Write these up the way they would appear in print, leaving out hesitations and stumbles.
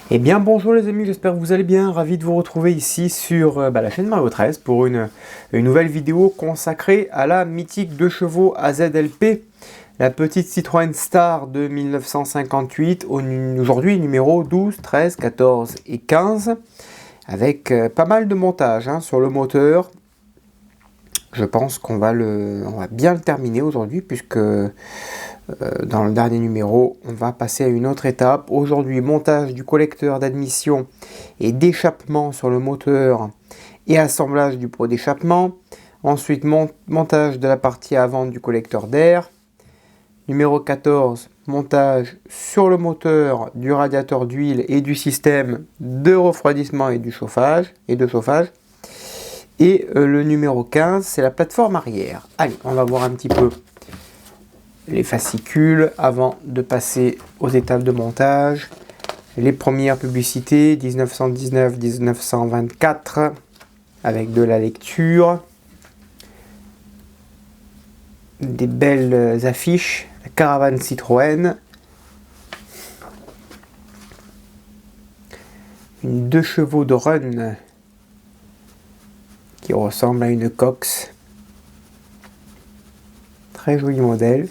Eh bien bonjour les amis, j'espère que vous allez bien, ravi de vous retrouver ici sur la chaîne Mario 13 pour une nouvelle vidéo consacrée à la mythique 2 chevaux AZLP, la petite Citroën Star de 1958, aujourd'hui numéro 12, 13, 14 et 15, avec pas mal de montage sur le moteur. Je pense qu'on va bien le terminer aujourd'hui puisque dans le dernier numéro, on va passer à une autre étape. Aujourd'hui, montage du collecteur d'admission et d'échappement sur le moteur et assemblage du pot d'échappement. Ensuite, montage de la partie avant du collecteur d'air. Numéro 14, montage sur le moteur du radiateur d'huile et du système de refroidissement et de chauffage. Et le numéro 15, c'est la plateforme arrière. Allez, on va voir un petit peu les fascicules avant de passer aux étapes de montage. Les premières publicités 1919-1924 avec de la lecture, des belles affiches, la caravane Citroën, une 2 chevaux de run qui ressemble à une Cox, très joli modèle.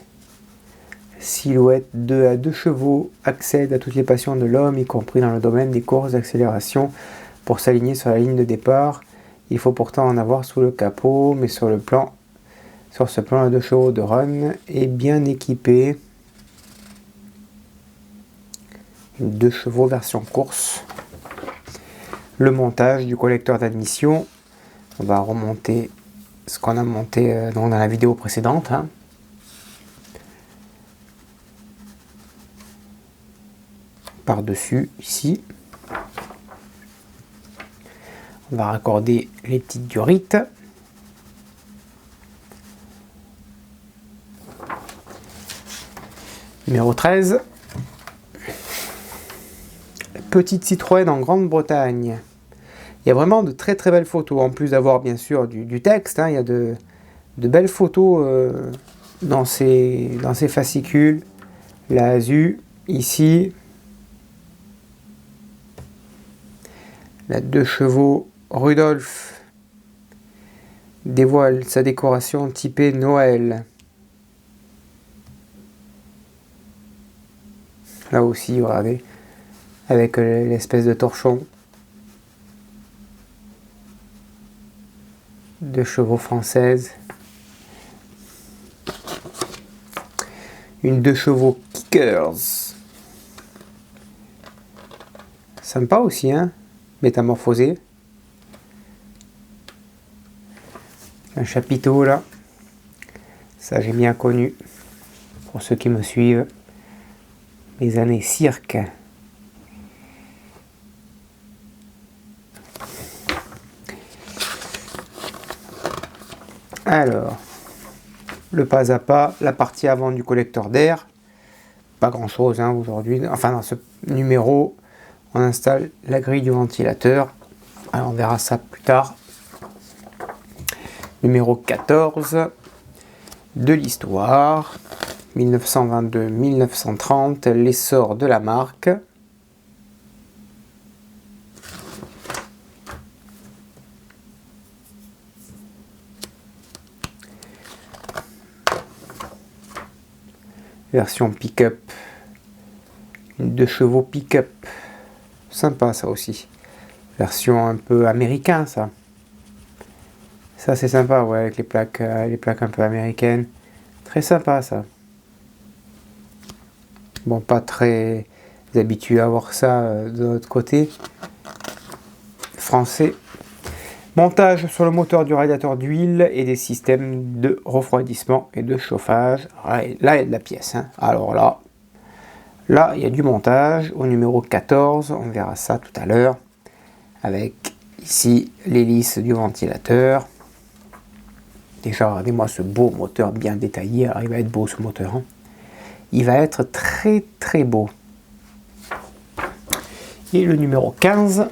Silhouette 2 à 2 chevaux accède à toutes les passions de l'homme, y compris dans le domaine des courses d'accélération. Pour s'aligner sur la ligne de départ, il faut pourtant en avoir sous le capot, mais sur ce plan, la 2 chevaux de run est bien équipé. Une 2 chevaux version course. Le montage du collecteur d'admission. On va remonter ce qu'on a monté dans la vidéo précédente. Par-dessus, ici. On va raccorder les petites durites. Numéro 13. Petite Citroën en Grande-Bretagne. Il y a vraiment de très très belles photos, en plus d'avoir bien sûr du texte. Il y a de belles photos dans ces fascicules. La ASU, ici. La 2 chevaux Rudolf dévoile sa décoration typée Noël. Là aussi, regardez, avec l'espèce de torchon. 2 chevaux française. Une 2 chevaux Kickers. Sympa aussi, métamorphosé. Un chapiteau là. Ça j'ai bien connu. Pour ceux qui me suivent. Les années cirque. Alors, le pas à pas, la partie avant du collecteur d'air. Pas grand chose aujourd'hui. Enfin, dans ce numéro, on installe la grille du ventilateur. Alors, on verra ça plus tard. Numéro 14 de l'histoire. 1922-1930, l'essor de la marque. Version pick-up. Une 2 chevaux pick-up. Sympa ça aussi. Version un peu américain ça. Ça c'est sympa, ouais, avec les plaques un peu américaines. Très sympa ça. Bon, pas très habitué à voir ça de l'autre côté. Français. Montage sur le moteur du radiateur d'huile et des systèmes de refroidissement et de chauffage. Là, il y a de la pièce. Alors là, il y a du montage au numéro 14. On verra ça tout à l'heure. Avec ici l'hélice du ventilateur. Déjà, regardez-moi ce beau moteur bien détaillé. Alors, il va être beau ce moteur. Il va être très très beau. Et le numéro 15.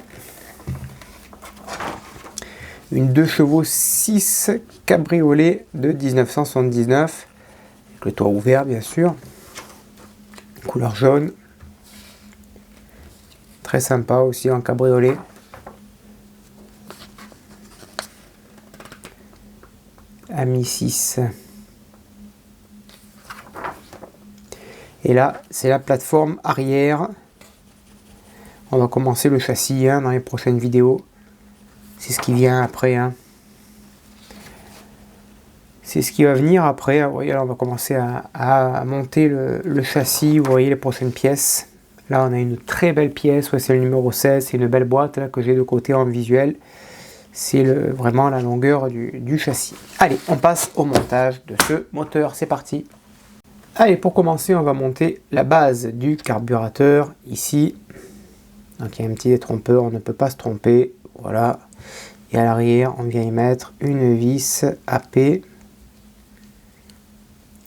Une 2 chevaux 6 cabriolet de 1979. Avec le toit ouvert bien sûr. Couleur jaune. très sympa aussi en cabriolet. Ami 6. Et là, c'est la plateforme arrière. On va commencer le châssis dans les prochaines vidéos. C'est ce qui vient après. C'est ce qui va venir après. Vous voyez, là, on va commencer à monter le châssis. Vous voyez les prochaines pièces. Là, on a une très belle pièce. Ouais, c'est le numéro 16. C'est une belle boîte là, que j'ai de côté en visuel. C'est vraiment la longueur du châssis. Allez, on passe au montage de ce moteur. C'est parti. Allez, pour commencer, on va monter la base du carburateur ici. Donc, il y a un petit détrompeur, on ne peut pas se tromper. Voilà. Et à l'arrière, on vient y mettre une vis AP. Et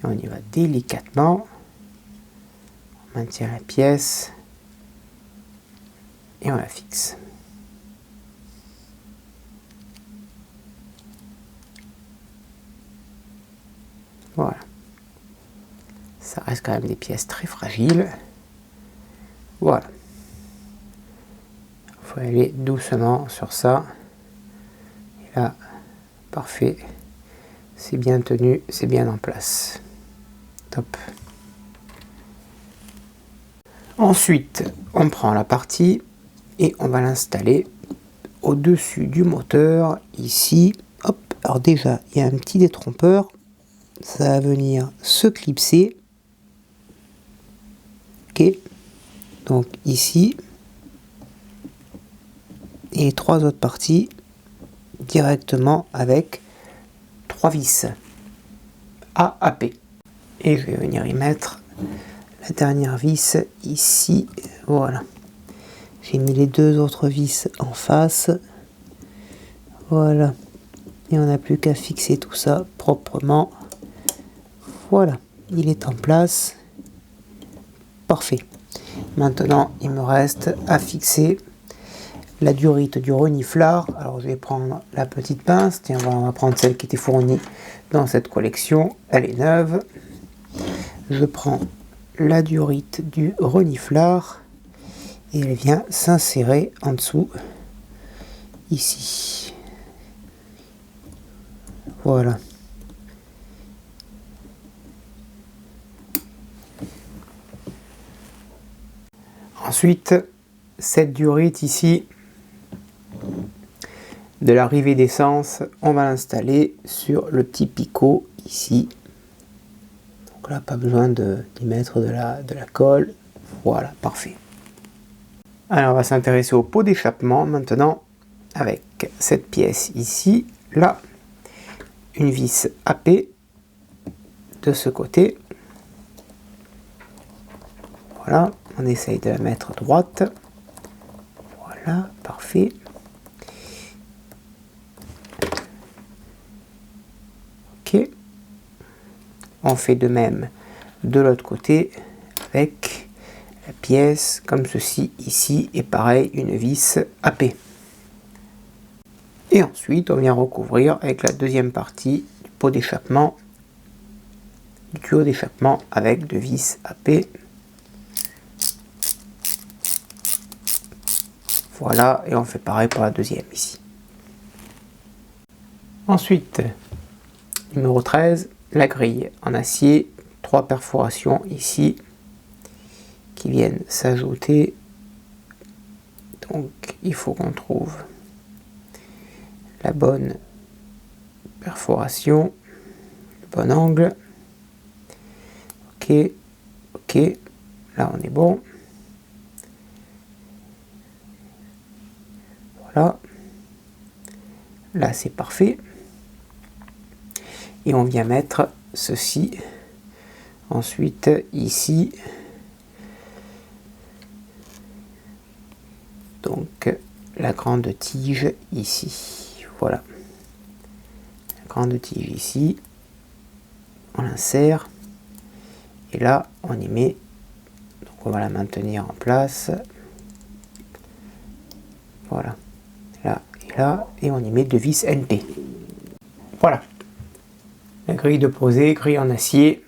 on y va délicatement. On maintient la pièce. Et on la fixe. Voilà. Ça reste quand même des pièces très fragiles. Voilà. Il faut aller doucement sur ça. Et là, parfait. C'est bien tenu, c'est bien en place. Top. Ensuite, on prend la partie et on va l'installer au-dessus du moteur, ici. Hop. Alors déjà, il y a un petit détrompeur. Ça va venir se clipser. Ok, donc ici, et les trois autres parties directement avec 3 vis AAP. Et je vais venir y mettre la dernière vis ici. Voilà, j'ai mis les deux autres vis en face. Voilà, et on n'a plus qu'à fixer tout ça proprement. Voilà, il est en place. Parfait. Maintenant, il me reste à fixer la durite du reniflard. Alors, je vais prendre la petite pince. Tiens, on va prendre celle qui était fournie dans cette collection. Elle est neuve. Je prends la durite du reniflard et elle vient s'insérer en dessous, ici. Voilà. Ensuite, cette durite ici, de l'arrivée d'essence, on va l'installer sur le petit picot ici. Donc là, pas besoin d'y mettre de la colle. Voilà, parfait. Alors, on va s'intéresser au pot d'échappement maintenant avec cette pièce ici. Là, une vis AP de ce côté. Voilà. On essaye de la mettre droite. Voilà, parfait. Ok. On fait de même de l'autre côté avec la pièce comme ceci ici et pareil une vis AP. Et ensuite on vient recouvrir avec la deuxième partie du pot d'échappement, du tuyau d'échappement avec deux vis AP. Voilà, et on fait pareil pour la deuxième ici. Ensuite, numéro 13, la grille en acier, 3 perforations ici qui viennent s'ajouter. Donc il faut qu'on trouve la bonne perforation, le bon angle. Ok, ok, là on est bon. Voilà, là c'est parfait. Et on vient mettre ceci ensuite ici. Donc la grande tige ici. Voilà. La grande tige ici. On l'insère. Et là, on y met. Donc on va la maintenir en place. Voilà. Là et là. Et on y met deux vis NP. Voilà. La grille de posée, grille en acier,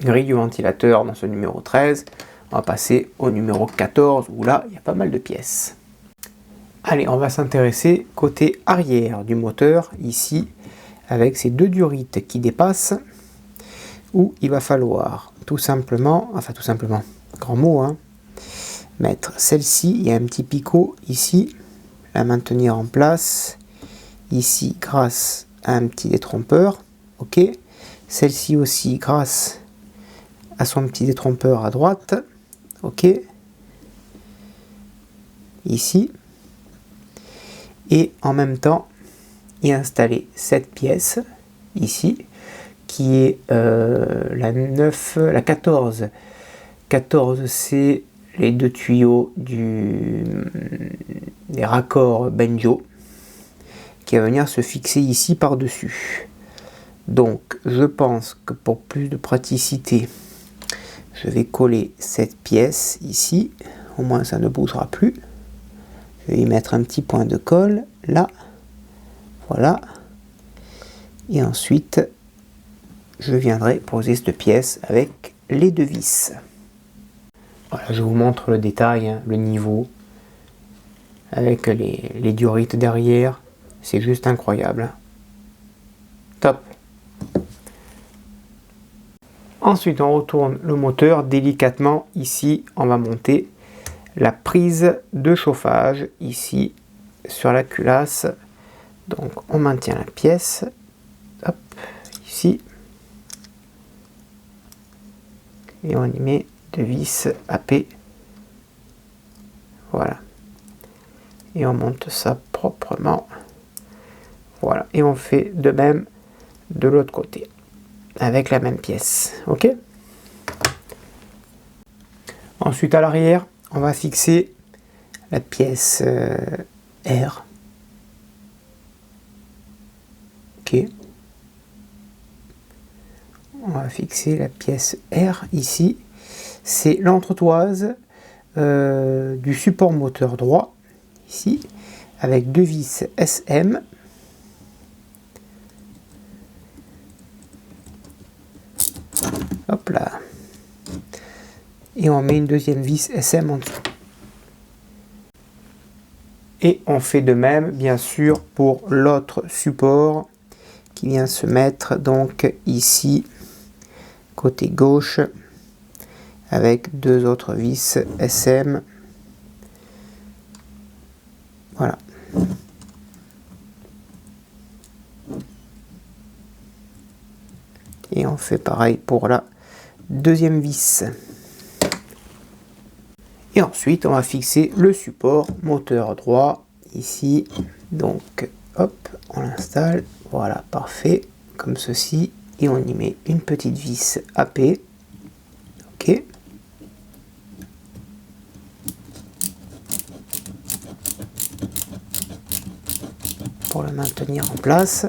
grille du ventilateur dans ce numéro 13. on va passer au numéro 14 où là il y a pas mal de pièces. Allez, on va s'intéresser côté arrière du moteur ici avec ces deux durites qui dépassent, où il va falloir tout simplement, grand mot, hein, mettre celle-ci. Il y a un petit picot ici, la maintenir en place ici grâce à un petit détrompeur, ok. Celle-ci aussi grâce à son petit détrompeur à droite, ok, ici. Et en même temps y installer cette pièce ici qui est la 14. 14, c'est les deux tuyaux des raccords Banjo qui va venir se fixer ici par dessus. Donc je pense que pour plus de praticité, je vais coller cette pièce ici, au moins ça ne bougera plus. Je vais y mettre un petit point de colle là, voilà, et ensuite je viendrai poser cette pièce avec les deux vis. Voilà, je vous montre le détail, hein, le niveau avec les durites derrière, c'est juste incroyable. Top. Ensuite on retourne le moteur délicatement. Ici on va monter la prise de chauffage ici sur la culasse. Donc on maintient la pièce, hop, ici, et on y met deux vis AP, voilà, et on monte ça proprement, voilà, et on fait de même de l'autre côté avec la même pièce, ok. Ensuite à l'arrière on va fixer la pièce R, ok. On va fixer la pièce R ici, c'est l'entretoise du support moteur droit ici avec deux vis SM, hop là, et on met une deuxième vis SM en dessous. Et on fait de même bien sûr pour l'autre support qui vient se mettre donc ici côté gauche avec deux autres vis SM, voilà. Et on fait pareil pour la deuxième vis. Et ensuite on va fixer le support moteur droit ici, donc hop, on l'installe, voilà, parfait, comme ceci, et on y met une petite vis AP, ok. Pour le maintenir en place,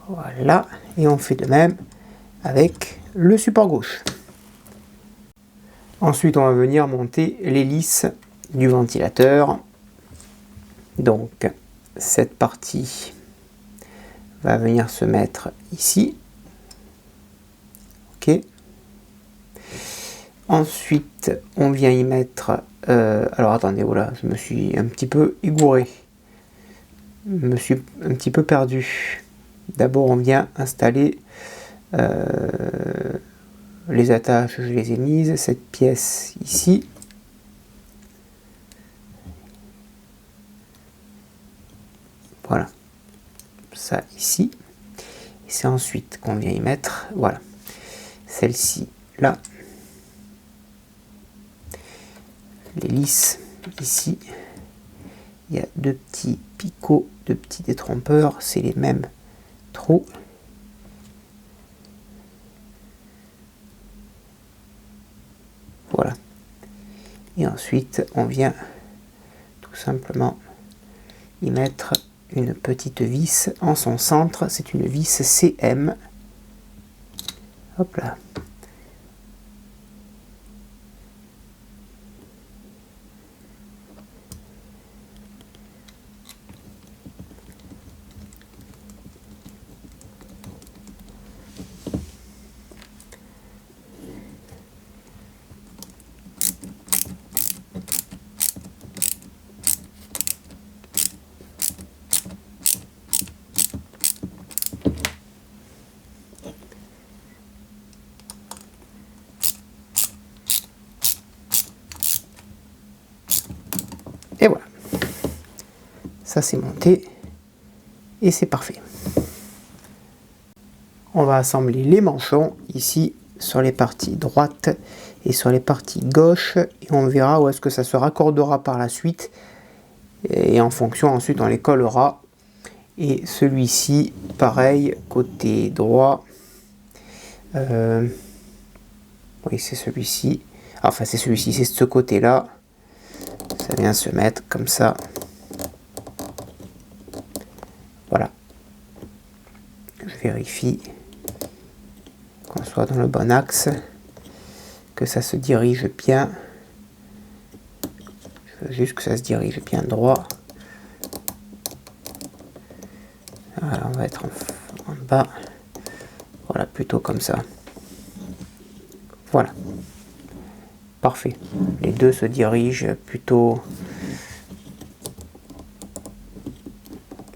voilà, et on fait de même avec le support gauche. Ensuite on va venir monter l'hélice du ventilateur, donc cette partie va venir se mettre ici, ok. Ensuite on vient y mettre alors attendez, voilà, je me suis un petit peu égouré, je me suis un petit peu perdu. D'abord on vient installer les attaches, je les ai mises, cette pièce ici, voilà, ça ici, et c'est ensuite qu'on vient y mettre, voilà, celle-ci là, l'hélice ici, il y a deux petits picots, deux petits détrompeurs, c'est les mêmes trous, voilà, et ensuite on vient tout simplement y mettre une petite vis en son centre, c'est une vis CM, hop là, ça c'est monté et c'est parfait. On va assembler les manchons ici sur les parties droites et sur les parties gauches et on verra où est-ce que ça se raccordera par la suite et en fonction ensuite on les collera. Et celui-ci pareil côté droit, oui c'est celui-ci, enfin c'est celui-ci, c'est ce côté là, ça vient se mettre comme ça, voilà, je vérifie qu'on soit dans le bon axe, que ça se dirige bien, je veux juste que ça se dirige bien droit. Voilà, on va être en bas, voilà, plutôt comme ça, voilà, parfait, les deux se dirigent plutôt,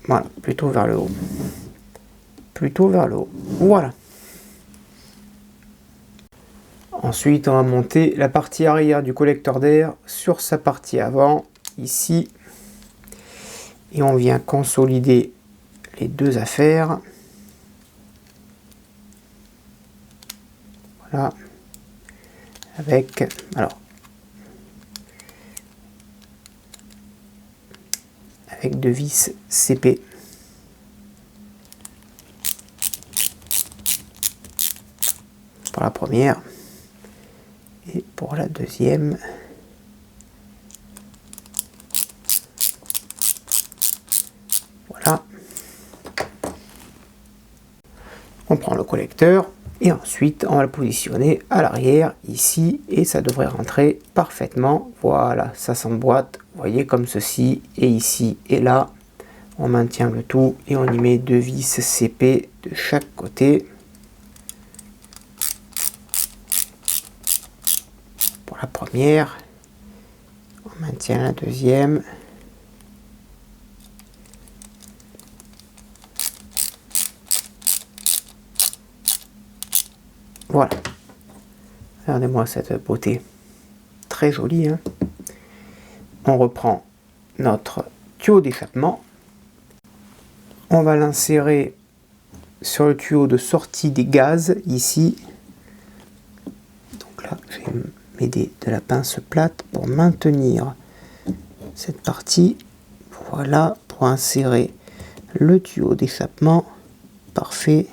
voilà, plutôt vers le haut, voilà. Ensuite, on va monter la partie arrière du collecteur d'air sur sa partie avant, ici. Et on vient consolider les deux affaires. Voilà. Avec, alors, avec deux vis CP. Pour la première. Et pour la deuxième, voilà, on prend le collecteur et ensuite on va le positionner à l'arrière ici et ça devrait rentrer parfaitement. Voilà, ça s'emboîte, vous voyez, comme ceci, et ici et là, on maintient le tout et on y met deux vis CP de chaque côté. La première, on maintient la deuxième, voilà, regardez-moi cette beauté, très jolie, hein. On reprend notre tuyau d'échappement, on va l'insérer sur le tuyau de sortie des gaz, ici, donc là, je vais m'aider de la pince plate pour maintenir cette partie, voilà, pour insérer le tuyau d'échappement, parfait,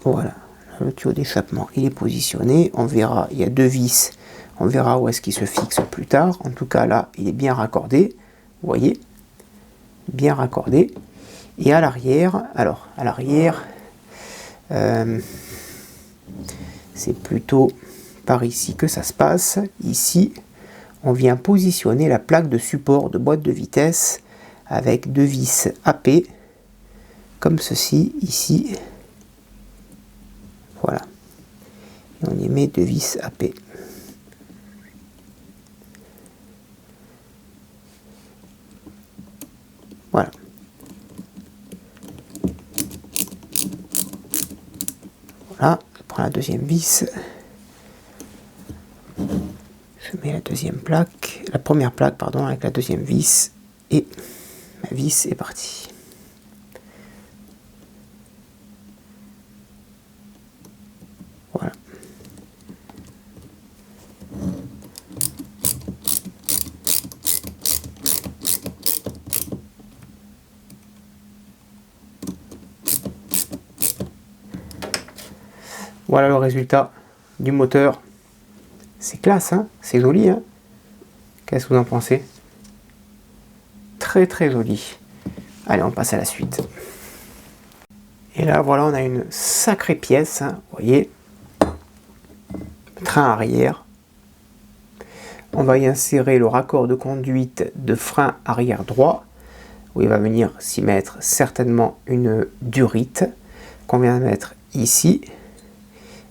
voilà, le tuyau d'échappement il est positionné, on verra, il y a deux vis, on verra où est-ce qu'il se fixe plus tard, en tout cas là il est bien raccordé, vous voyez, bien raccordé, et à l'arrière, alors à l'arrière, c'est plutôt par ici que ça se passe. Ici, on vient positionner la plaque de support de boîte de vitesse avec deux vis AP, comme ceci, ici. Voilà. Et on y met deux vis AP. Voilà. Voilà, je prends la deuxième vis. Je mets la deuxième plaque, la première plaque, pardon, avec la deuxième vis, et ma vis est partie. Voilà. Voilà le résultat du moteur. C'est classe, hein, c'est joli, hein. Qu'est-ce que vous en pensez? Très très joli. Allez, on passe à la suite. Et là, voilà, on a une sacrée pièce, hein, vous voyez. Train arrière. On va y insérer le raccord de conduite de frein arrière droit, où il va venir s'y mettre certainement une durite, qu'on vient de mettre ici,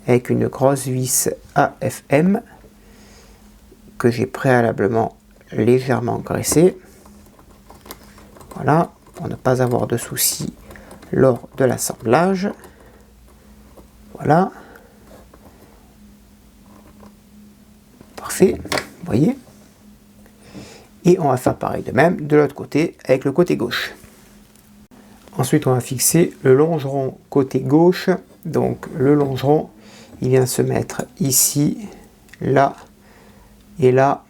avec une grosse vis AFM, que j'ai préalablement légèrement graissée. Voilà, pour ne pas avoir de soucis lors de l'assemblage. Voilà. Parfait, vous voyez. Et on va faire pareil de même de l'autre côté avec le côté gauche. Ensuite, on va fixer le longeron côté gauche. Donc le longeron, il vient se mettre ici, là et là.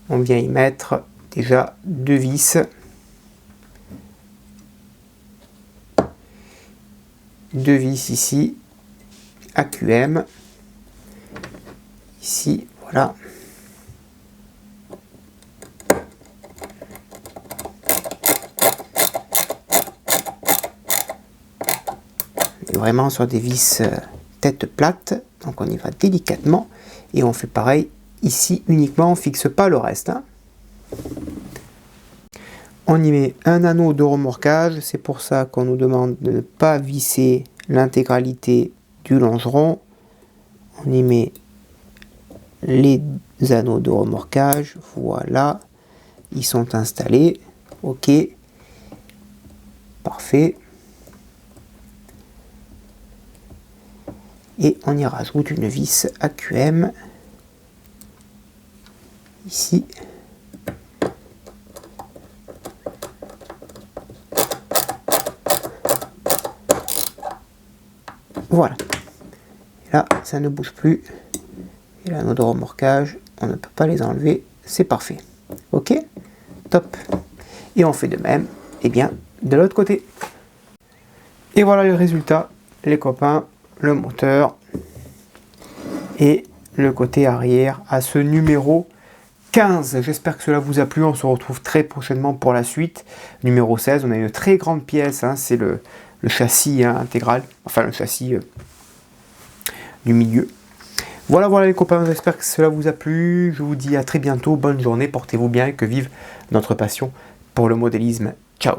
On vient y mettre déjà 2 vis. 2 vis ici, AQM. Ici, voilà. Et vraiment sur des vis tête plate, donc on y va délicatement et on fait pareil ici uniquement, on fixe pas le reste. On y met un anneau de remorquage, c'est pour ça qu'on nous demande de ne pas visser l'intégralité du longeron. On y met les anneaux de remorquage, voilà, ils sont installés, ok, parfait. Et on y rajoute une vis AQM ici. Voilà. Et là, ça ne bouge plus. Et l'anneau de remorquage, on ne peut pas les enlever. C'est parfait. Ok? Top. Et on fait de même, et bien, de l'autre côté. Et voilà le résultat, les copains. Le moteur et le côté arrière à ce numéro 15. J'espère que cela vous a plu. On se retrouve très prochainement pour la suite. Numéro 16, on a une très grande pièce. C'est le châssis intégral. Enfin, le châssis du milieu. Voilà les copains. J'espère que cela vous a plu. Je vous dis à très bientôt. Bonne journée. Portez-vous bien et que vive notre passion pour le modélisme. Ciao.